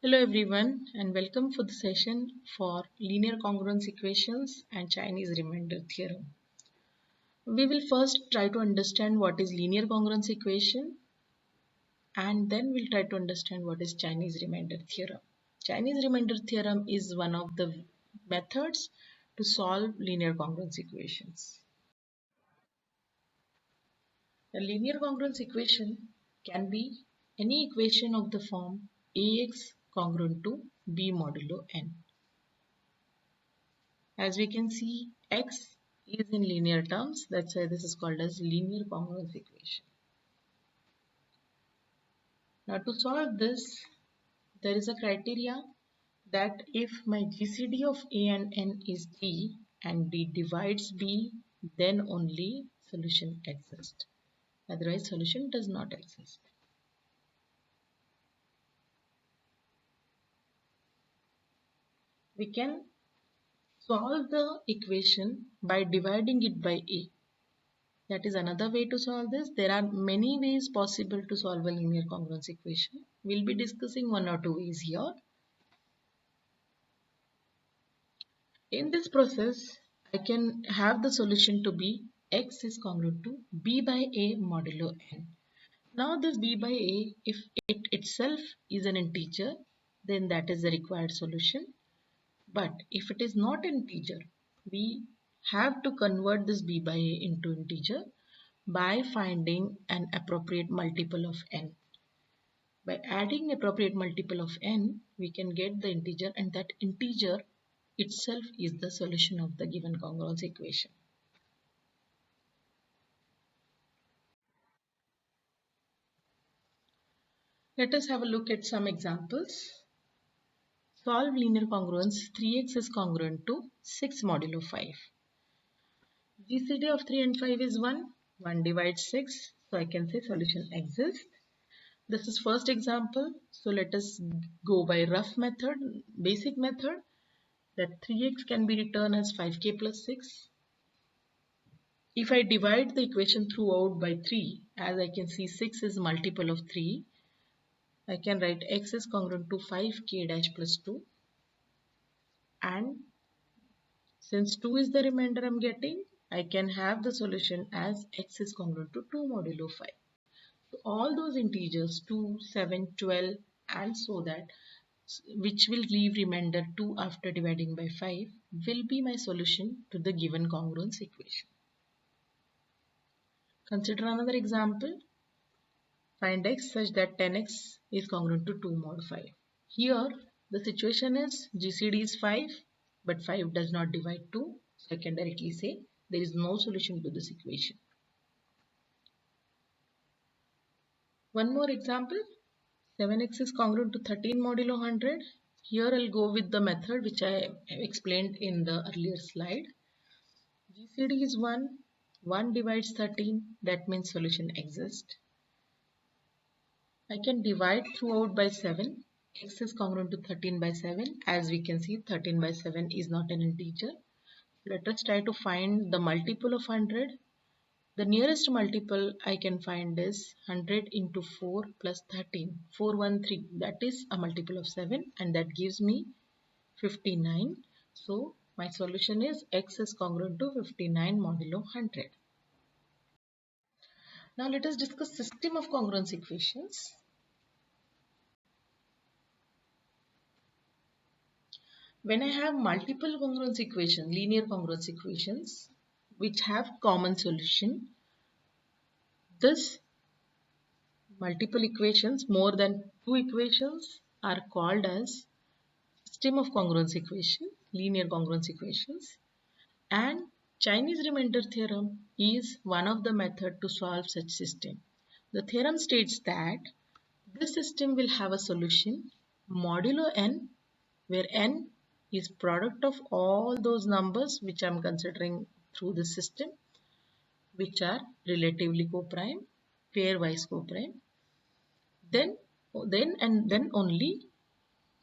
Hello everyone and welcome for the session for linear congruence equations and Chinese remainder theorem. We will first try to understand what is linear congruence equation and then we'll try to understand what is Chinese remainder theorem. Chinese remainder theorem is one of the methods to solve linear congruence equations. A linear congruence equation can be any equation of the form Ax congruent to B modulo n. As we can see, x is in linear terms. That's why this is called as linear congruence equation. Now to solve this, there is a criteria that if my GCD of A and N is D and D divides B, then only solution exists. Otherwise, solution does not exist. We can solve the equation by dividing it by A. That is another way to solve this. There are many ways possible to solve a linear congruence equation. We'll be discussing one or two ways here. In this process, I can have the solution to be x is congruent to b by a modulo n. Now this b by a, if it itself is an integer, then that is the required solution. But if it is not an integer, we have to convert this b by a into integer by finding an appropriate multiple of n. By adding appropriate multiple of n, we can get the integer and that integer itself is the solution of the given congruence equation. Let us have a look at some examples. Solve linear congruence 3x is congruent to 6 modulo 5. GCD of 3 and 5 is 1. 1 divides 6. So I can say solution exists. This is first example. So let us go by rough method, basic method, that 3x can be written as 5k plus 6. If I divide the equation throughout by 3, as I can see 6 is multiple of 3, I can write x is congruent to 5k dash plus 2, and since 2 is the remainder I'm getting, I can have the solution as x is congruent to 2 modulo 5. So all those integers 2, 7, 12 and so that, which will leave remainder 2 after dividing by 5, will be my solution to the given congruence equation. Consider another example. Find x such that 10x is congruent to 2 mod 5. Here the situation is GCD is 5 but 5 does not divide 2. So I can directly say there is no solution to this equation. One more example. 7x is congruent to 13 modulo 100. Here I'll go with the method which I explained in the earlier slide. GCD is 1. 1 divides 13. That means solution exists. I can divide throughout by 7. X is congruent to 13 by 7. As we can see, 13 by 7 is not an integer. Let us try to find the multiple of 100. The nearest multiple I can find is 100 into 4 plus 13. 413. That is a multiple of 7 and that gives me 59. So my solution is x is congruent to 59 modulo 100. Now let us discuss system of congruence equations. When I have multiple congruence equations, linear congruence equations, which have common solution, this multiple equations, more than two equations, are called as system of congruence equation, linear congruence equations, and Chinese remainder theorem is one of the method to solve such system. The theorem states that this system will have a solution modulo n, where n is product of all those numbers which I am considering through the system, which are relatively coprime, pairwise coprime. Then only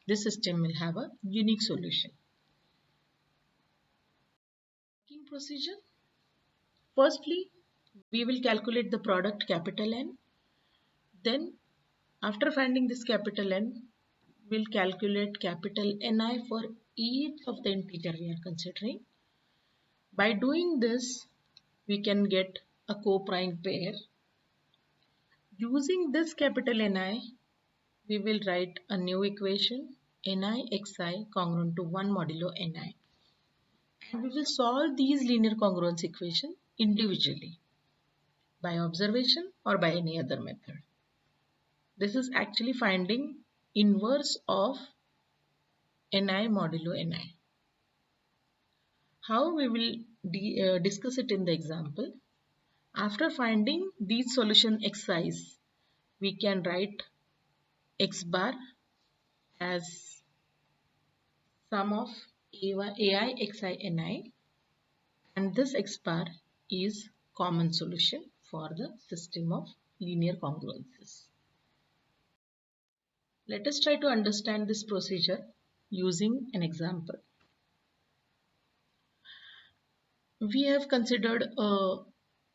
this system will have a unique solution. Working procedure. Firstly, we will calculate the product capital N. Then after finding this capital N, We'll calculate capital Ni for each of the integer we are considering. By doing this, we can get a co-prime pair. Using this capital Ni, we will write a new equation, Ni xi congruent to 1 modulo Ni. And we will solve these linear congruence equation individually by observation or by any other method. This is actually finding inverse of Ni modulo Ni. How we will discuss it in the example. After finding these solution xi's, we can write x bar as sum of ai xi ni, and this x bar is common solution for the system of linear congruences. Let us try to understand this procedure using an example. We have considered a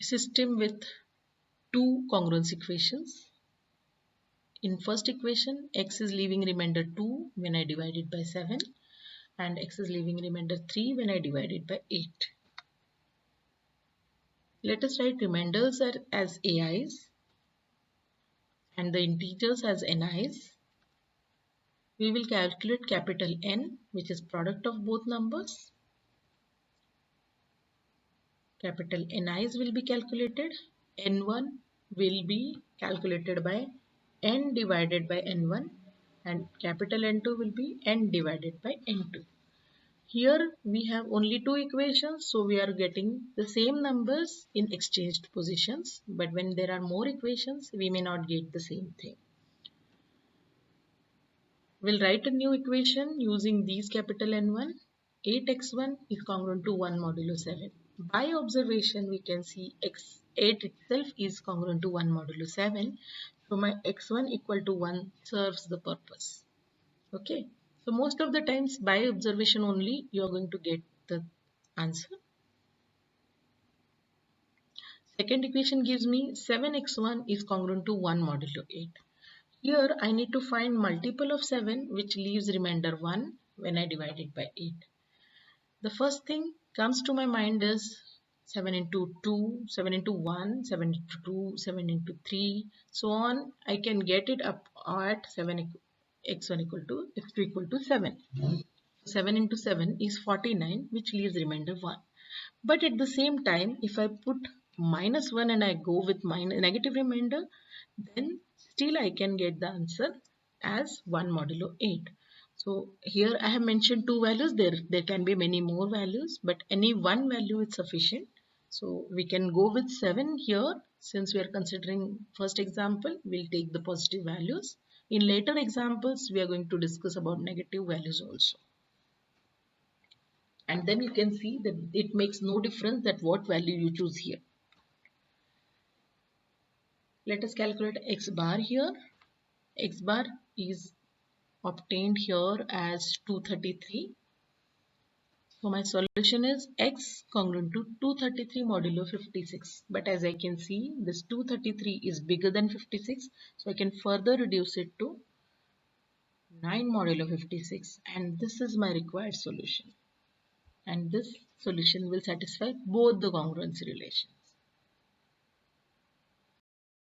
system with two congruence equations. In first equation, x is leaving remainder 2 when I divide it by 7, and x is leaving remainder 3 when I divide it by 8. Let us write remainders as ai's and the integers as ni's. We will calculate capital N, which is product of both numbers. Capital Ni's will be calculated. N1 will be calculated by N divided by N1, and capital N2 will be N divided by N2. Here we have only two equations, so we are getting the same numbers in exchanged positions, but when there are more equations, we may not get the same thing. We'll write a new equation using these capital N1. 8x1 is congruent to 1 modulo 7. By observation, we can see x8 itself is congruent to 1 modulo 7. So my x1 equal to 1 serves the purpose. Okay. So most of the times by observation only you are going to get the answer. Second equation gives me 7x1 is congruent to 1 modulo 8. Here I need to find multiple of 7 which leaves remainder 1 when I divide it by 8. The first thing comes to my mind is 7 into 2, 7 into 1, 7 into 2, 7 into 3, so on. I can get it up at 7 x1 equal to x2 equal to 7. 7 into 7 is 49, which leaves remainder 1. But at the same time, if I put minus 1 and I go with negative remainder, then still I can get the answer as 1 modulo 8. So here I have mentioned two values. There can be many more values, but any one value is sufficient. So we can go with 7 here. Since we are considering first example, we'll take the positive values. In later examples, we are going to discuss about negative values also. And then you can see that it makes no difference that what value you choose here. Let us calculate x bar here. X bar is obtained here as 233. So my solution is x congruent to 233 modulo 56. But as I can see, this 233 is bigger than 56. So I can further reduce it to 9 modulo 56. And this is my required solution. And this solution will satisfy both the congruency relations.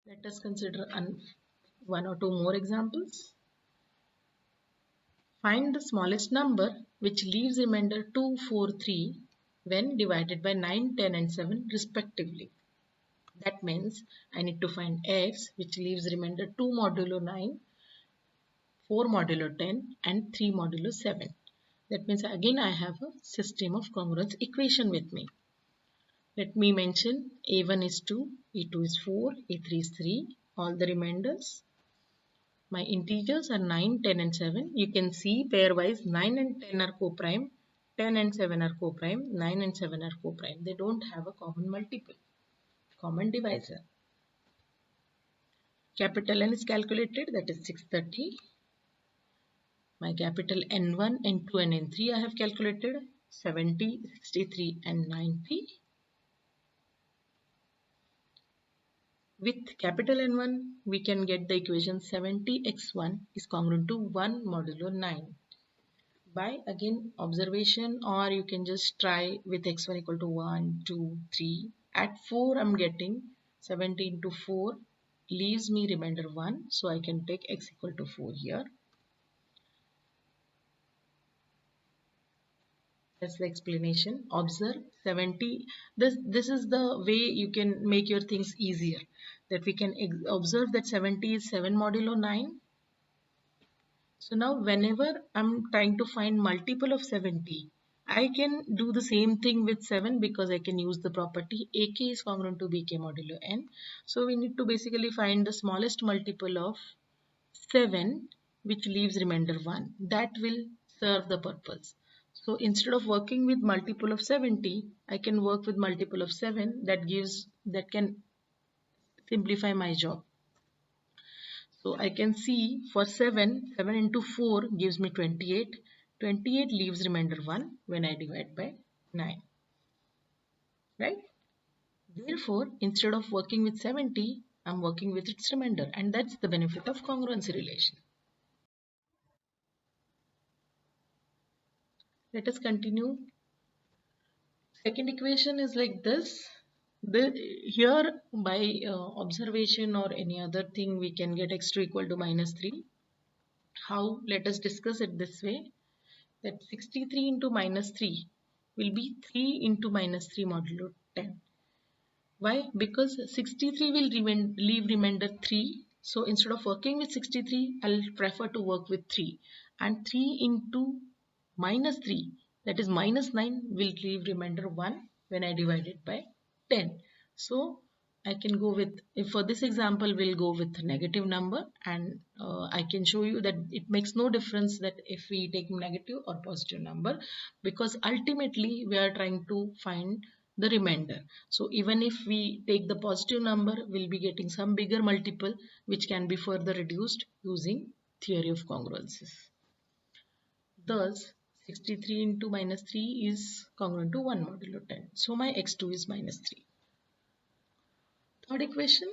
Let us consider one or two more examples. Find the smallest number which leaves remainder 2, 4, 3 when divided by 9, 10 and 7 respectively. That means I need to find x which leaves remainder 2 modulo 9, 4 modulo 10 and 3 modulo 7. That means again I have a system of congruence equation with me. Let me mention a1 is 2, a2 is 4, a3 is 3, all the remainders. My integers are 9, 10 and 7. You can see pairwise 9 and 10 are co-prime, 10 and 7 are co-prime, 9 and 7 are co-prime. They don't have a common multiple, common divisor. Capital N is calculated, that is 630. My capital N1, N2 and N3 I have calculated 70, 63 and 90. With capital N1, we can get the equation 70x1 is congruent to 1 modulo 9. By again observation, or you can just try with x1 equal to 1, 2, 3. At 4, I'm getting 70 into 4 leaves me remainder 1. So I can take x equal to 4 here. That's the explanation. Observe 70. This is the way you can make your things easier. That we can observe that 70 is 7 modulo 9. So now whenever I'm trying to find multiple of 70, I can do the same thing with 7 because I can use the property AK is congruent to BK modulo N. So we need to basically find the smallest multiple of 7 which leaves remainder 1. That will serve the purpose. So instead of working with multiple of 70, I can work with multiple of 7 that can simplify my job. So I can see for 7 into 4 gives me 28. 28 leaves remainder 1 when I divide by 9. Right? Therefore, instead of working with 70, I'm working with its remainder, and that's the benefit of congruency relation. Let us continue. Second equation is like this. Here by observation or any other thing we can get x2 equal to minus 3. How? Let us discuss it this way. That 63 into minus 3 will be 3 into minus 3 modulo 10. Why? Because 63 will leave remainder 3. So instead of working with 63, I'll prefer to work with 3. And 3 into minus 3, that is minus 9, will leave remainder 1 when I divide it by 10. So I can go with, if for this example, we'll go with negative number, and I can show you that it makes no difference that if we take negative or positive number, because ultimately we are trying to find the remainder. So even if we take the positive number, we'll be getting some bigger multiple which can be further reduced using theory of congruences. Thus, 63 into minus 3 is congruent to 1 modulo 10. So my x2 is minus 3. Third equation,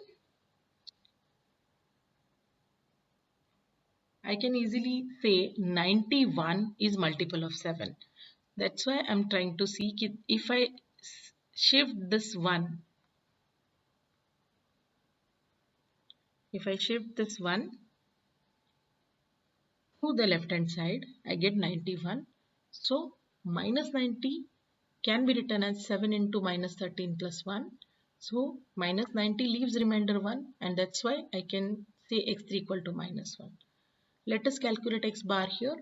I can easily say 91 is multiple of 7. That's why I'm trying to see if I shift this 1, if I shift this 1 to the left hand side, I get 91. So minus 90 can be written as 7 into minus 13 plus 1. So minus 90 leaves remainder 1, and that's why I can say x3 equal to minus 1. Let us calculate x bar here.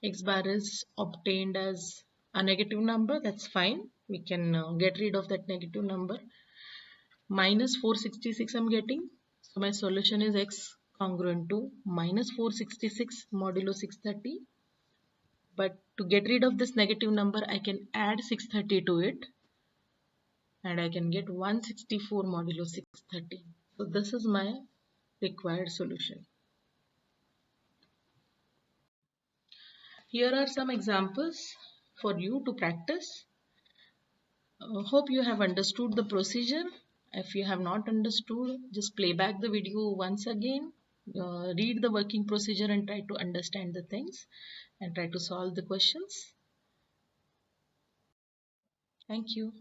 X bar is obtained as a negative number. That's fine. We can get rid of that negative number. Minus 466 I'm getting. So my solution is x congruent to minus 466 modulo 630. But to get rid of this negative number, I can add 630 to it, and I can get 164 modulo 630. So this is my required solution. Here are some examples for you to practice. Hope you have understood the procedure. If you have not understood, just play back the video once again. Read the working procedure and try to understand the things and try to solve the questions. Thank you.